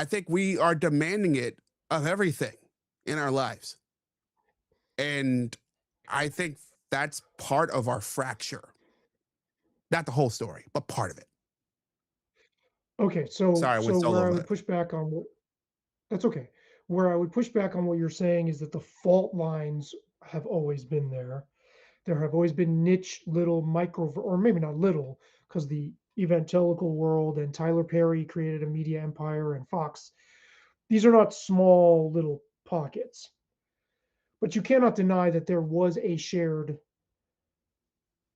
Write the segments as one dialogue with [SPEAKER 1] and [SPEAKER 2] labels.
[SPEAKER 1] I think we are demanding it of everything in our lives. And I think that's part of our fracture. Not the whole story, but part of it.
[SPEAKER 2] Okay, so
[SPEAKER 1] Sorry, I went
[SPEAKER 2] where
[SPEAKER 1] solo
[SPEAKER 2] I
[SPEAKER 1] over
[SPEAKER 2] would
[SPEAKER 1] that.
[SPEAKER 2] push back on what that's okay. Where I would push back on what you're saying is that the fault lines have always been there. There have always been niche little micro, or maybe not little, because the evangelical world and Tyler Perry created a media empire and Fox. These are not small little pockets, but you cannot deny that there was a shared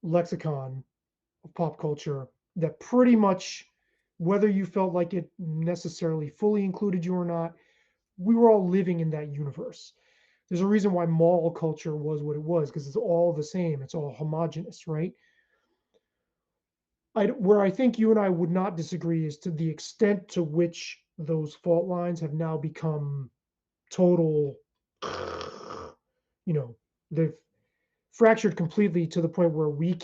[SPEAKER 2] lexicon of pop culture that pretty much, whether you felt like it necessarily fully included you or not, we were all living in that universe. There's a reason why mall culture was what it was because it's all the same. It's all homogenous, right? Where I think you and I would not disagree is to the extent to which those fault lines have now become total, you know, they've fractured completely to the point where we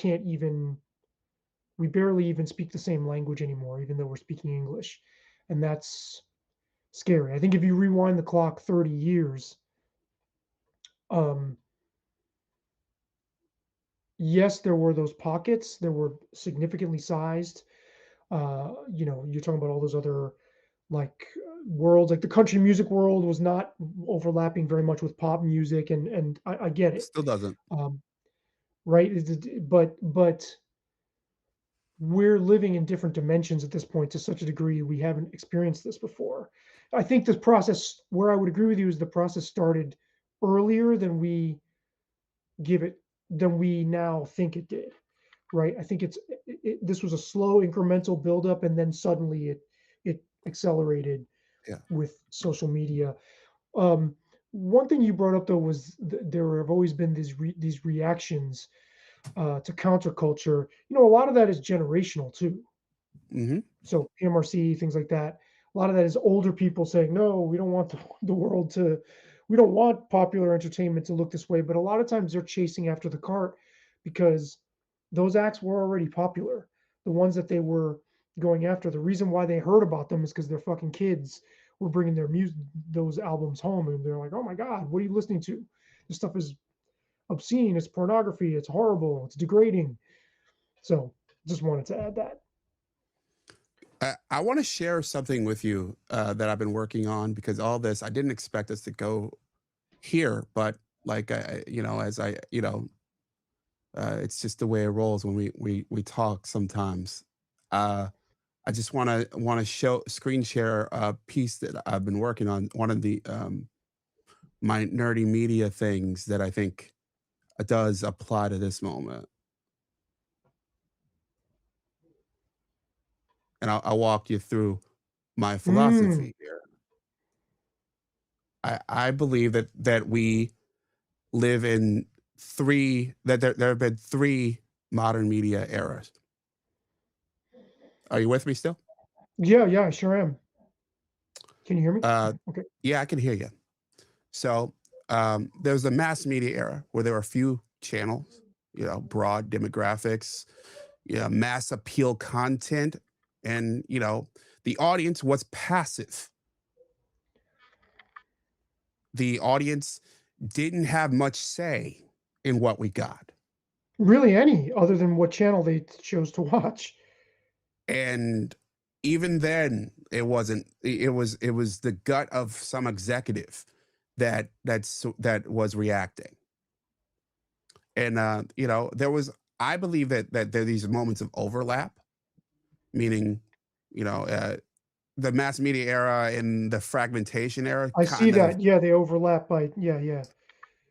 [SPEAKER 2] barely even speak the same language anymore, even though we're speaking English. And that's scary. I think if you rewind the clock 30 years, um, yes, there were those pockets. There were significantly sized. You're talking about all those other like worlds. Like the country music world was not overlapping very much with pop music, and I get it,
[SPEAKER 1] Still doesn't.
[SPEAKER 2] um, right? But we're living in different dimensions at this point to such a degree we haven't experienced this before. I think this process, where I would agree with you, is the process started earlier give it than we now think it did. Right? I think this was a slow incremental buildup, and then suddenly it accelerated
[SPEAKER 1] Yeah.
[SPEAKER 2] with social media. Um, One thing you brought up though was there have always been these reactions to counterculture. A lot of that is generational too.
[SPEAKER 1] Hmm.
[SPEAKER 2] So PMRC, things like that. A lot of that is older people saying, "No, we don't want the world to. We don't want popular entertainment to look this way." But a lot of times they're chasing after the cart because those acts were already popular. The ones that they were going after. The reason why they heard about them is because their fucking kids were bringing their music, those albums home, and they're like, "Oh my god, what are you listening to? This stuff is obscene. It's pornography. It's horrible. It's degrading." So, just wanted to add that.
[SPEAKER 1] I want to share something with you that I've been working on because all this, I didn't expect us to go here, but like, as it's just the way it rolls when we talk sometimes. Uh, I just want to show screen share a piece that I've been working on. One of the my nerdy media things that I think does apply to this moment, and I'll walk you through my
[SPEAKER 2] Mm,
[SPEAKER 1] philosophy here. I believe that we live in three that there have been three modern media eras. Are you with me still?
[SPEAKER 2] yeah, yeah, I sure am. Can you hear me?
[SPEAKER 1] Uh,
[SPEAKER 2] Okay.
[SPEAKER 1] yeah, I can hear you. So there's the mass media era where there were a few channels, broad demographics, mass appeal content, and the audience was passive. The audience didn't have much say in what we got.
[SPEAKER 2] Really any other than what channel they chose to watch.
[SPEAKER 1] And even then it was the gut of some executive that was reacting. And there was, I believe that there are these moments of overlap, meaning you know uh, the mass media era and the fragmentation era
[SPEAKER 2] I see
[SPEAKER 1] kind of,
[SPEAKER 2] that. Yeah, they overlap by yeah, yeah.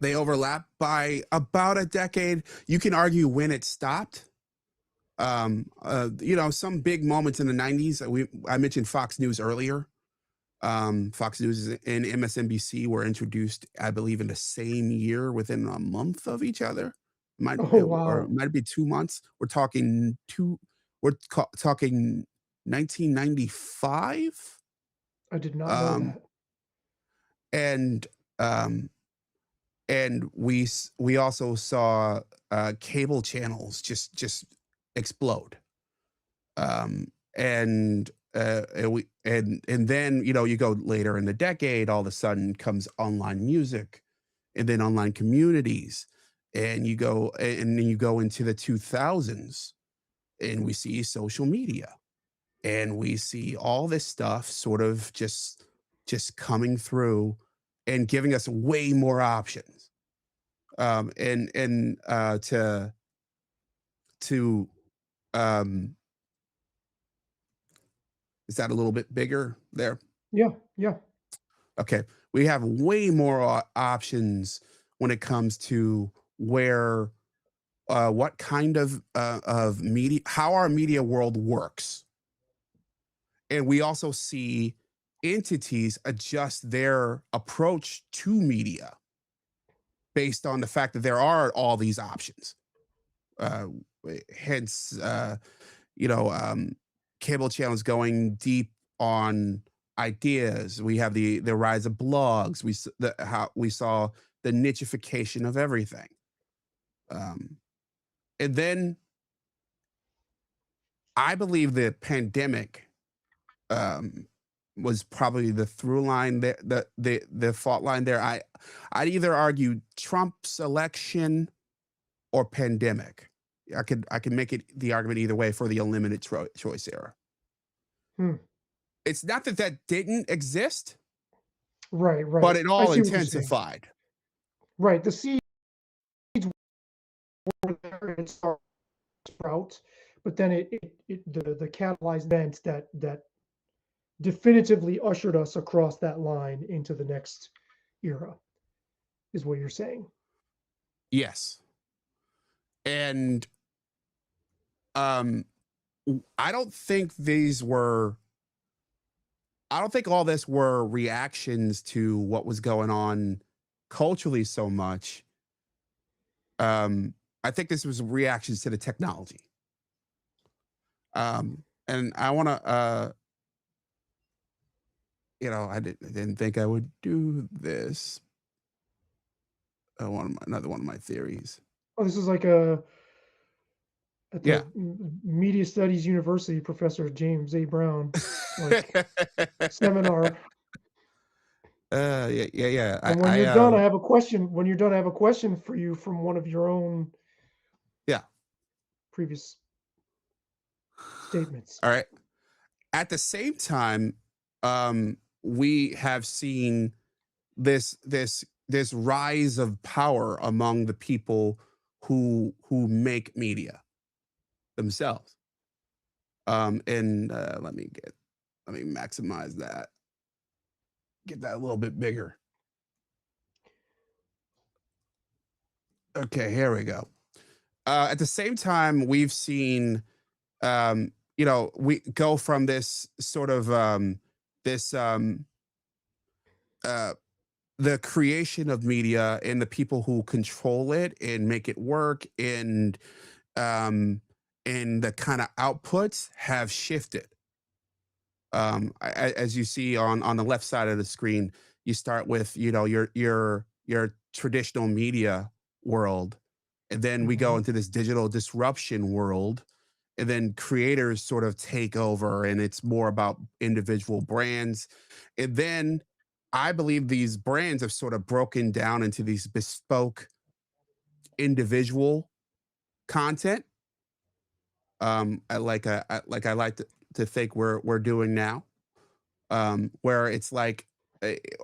[SPEAKER 1] they overlap by about a decade. You can argue when it stopped. Some big moments in the 90s. I mentioned Fox News earlier. Fox News and MSNBC were introduced, I believe, in the same year within a month of each other.
[SPEAKER 2] Oh,
[SPEAKER 1] Or it
[SPEAKER 2] wow.
[SPEAKER 1] might be 2 months. We're talking 1995.
[SPEAKER 2] I did not know
[SPEAKER 1] Um,
[SPEAKER 2] that.
[SPEAKER 1] and um, we also saw cable channels just explode. And And then you go later in the decade, all of a sudden comes online music, and then online communities, and then you go into the 2000s, and we see social media, and we see all this stuff sort of just coming through and giving us way more options. And to um is that a little bit bigger there?
[SPEAKER 2] Yeah, yeah.
[SPEAKER 1] Okay. We have way more options when it comes to where what kind of media, how our media world works. And we also see entities adjust their approach to media based on the fact that there are all these options. Uh, hence, you know, um, cable channels going deep on ideas. We have the rise of blogs. How we saw the nichification of everything. Um, and then I believe the pandemic um, was probably the through line there, the fault line there. I'd either argue Trump's election or pandemic. I could make it the argument either way for the unlimited choice era.
[SPEAKER 2] Hmm.
[SPEAKER 1] It's not that that didn't exist,
[SPEAKER 2] Right,
[SPEAKER 1] but
[SPEAKER 2] right.
[SPEAKER 1] it
[SPEAKER 2] I
[SPEAKER 1] all
[SPEAKER 2] see what you're saying.
[SPEAKER 1] intensified.
[SPEAKER 2] Right, the seeds were there and it started to sprout, but then the catalyzed event that definitively ushered us across that line into the next era is what you're saying.
[SPEAKER 1] Yes. And um I don't think I don't think all this were reactions to what was going on culturally so much. Um I think this was reactions to the technology. And I want to I didn't think I would do this. Another one of my theories.
[SPEAKER 2] Oh, this is like a at the
[SPEAKER 1] Yeah.
[SPEAKER 2] Media Studies University professor James A. Brown, like seminar.
[SPEAKER 1] Yeah, yeah, yeah.
[SPEAKER 2] And when you're done, I have a question. When you're done, I have a question for you from one of your own
[SPEAKER 1] yeah.
[SPEAKER 2] previous statements.
[SPEAKER 1] All right. At the same time, we have seen this rise of power among the people who make media themselves. And let me maximize that. Get that a little bit bigger. Okay, here we go. At the same time, we've seen we go from this sort of this uh the creation of media and the people who control it and make it work um and the kind of outputs have shifted. As you see on the left side of the screen, you start with your traditional media world, and then we go
[SPEAKER 2] Mhm.
[SPEAKER 1] into this digital disruption world, and then creators sort of take over, and it's more about individual brands. And then I believe these brands have sort of broken down into these bespoke individual content. I like to think we're doing now, where it's like,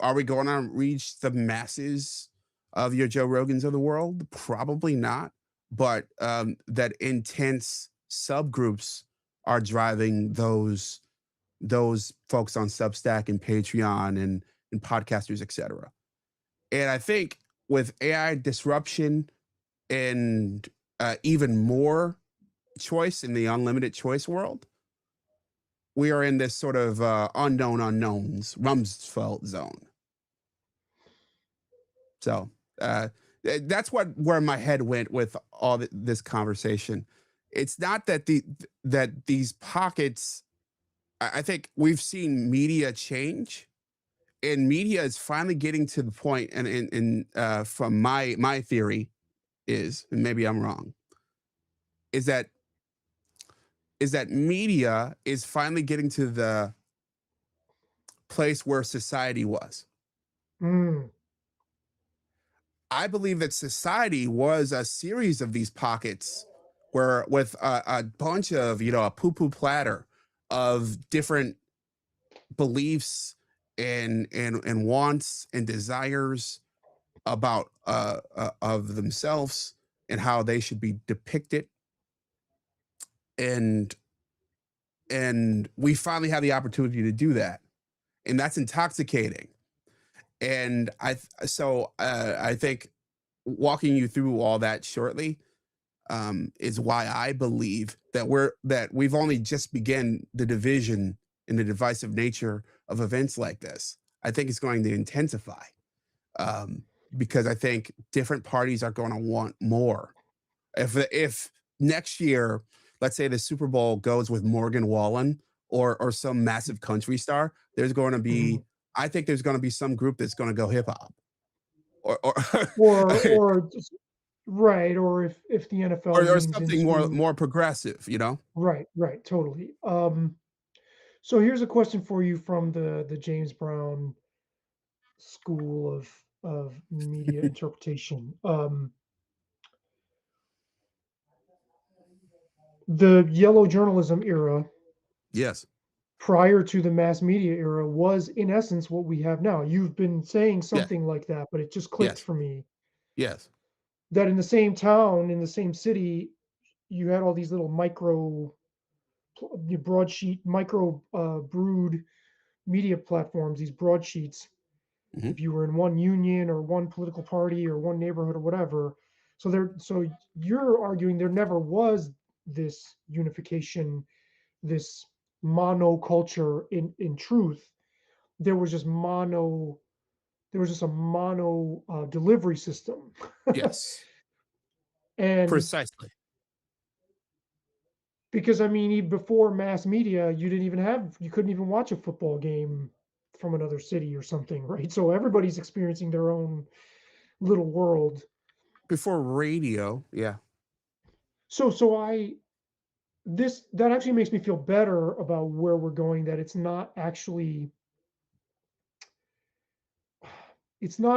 [SPEAKER 1] are we going to reach the masses of your Joe Rogans of the world? Probably not. But that intense subgroups are driving those folks on Substack and Patreon and podcasters, etc. And I think with AI disruption and even more choice in the unlimited choice world, we are in this sort of unknown unknowns, Rumsfeld zone. So that's where my head went with all this conversation. It's not that that these pockets. I think we've seen media change, and media is finally getting to the point. And from my theory is, and maybe I'm wrong, is that is that media is finally getting to the place where society was.
[SPEAKER 2] Mm.
[SPEAKER 1] I believe that society was a series of these pockets where, with a bunch of, a poo poo platter of different beliefs and wants and desires about of themselves and how they should be depicted, and we finally have the opportunity to do that, and that's intoxicating. And I think walking you through all that shortly is why I believe that we've only just begun the division and the divisive nature of events like this. I think it's going to intensify, um, because I think different parties are going to want more. If next year, let's say the Super Bowl goes with Morgan Wallen or some massive country star, there's going to
[SPEAKER 2] Mhm.
[SPEAKER 1] be I think there's going to be some group that's going to go hip hop or
[SPEAKER 2] Or just right, or if the NFL
[SPEAKER 1] or
[SPEAKER 2] leans
[SPEAKER 1] something more
[SPEAKER 2] into
[SPEAKER 1] progressive, you know?
[SPEAKER 2] right, right, totally. So here's a question for you from the James Brown school of media interpretation. The yellow journalism era
[SPEAKER 1] Yes.
[SPEAKER 2] prior to the mass media era was in essence what we have now. You've been saying
[SPEAKER 1] Yes.
[SPEAKER 2] something like that, but it just clicked
[SPEAKER 1] Yes.
[SPEAKER 2] for me
[SPEAKER 1] Yes.
[SPEAKER 2] that in the same town, in the same city, you had all these little broadsheet, micro brood media platforms, these broadsheets.
[SPEAKER 1] Mhm.
[SPEAKER 2] If you were in one union or one political party or one neighborhood or whatever, so you're arguing there never was this unification, this monoculture in truth. There was just mono. There was just a mono delivery system,
[SPEAKER 1] Yes.
[SPEAKER 2] and
[SPEAKER 1] Precisely.
[SPEAKER 2] because I mean, before mass media, you couldn't even watch a football game from another city or something, right? So everybody's experiencing their own little world.
[SPEAKER 1] Before radio, yeah.
[SPEAKER 2] So I this that actually makes me feel better about where we're going. That it's not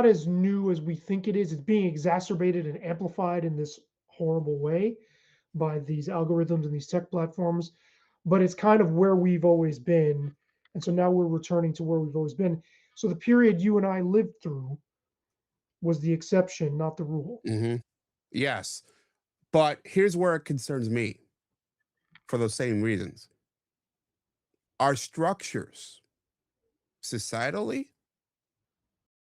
[SPEAKER 2] as new as we think it is. It's being exacerbated and amplified in this horrible way by these algorithms and these tech platforms, but it's kind of where we've always been. And so now we're returning to where we've always been. So the period you and I lived through was the exception, not the rule.
[SPEAKER 1] Mhm. Yes. But here's where it concerns me for those same reasons. Our structures, societally,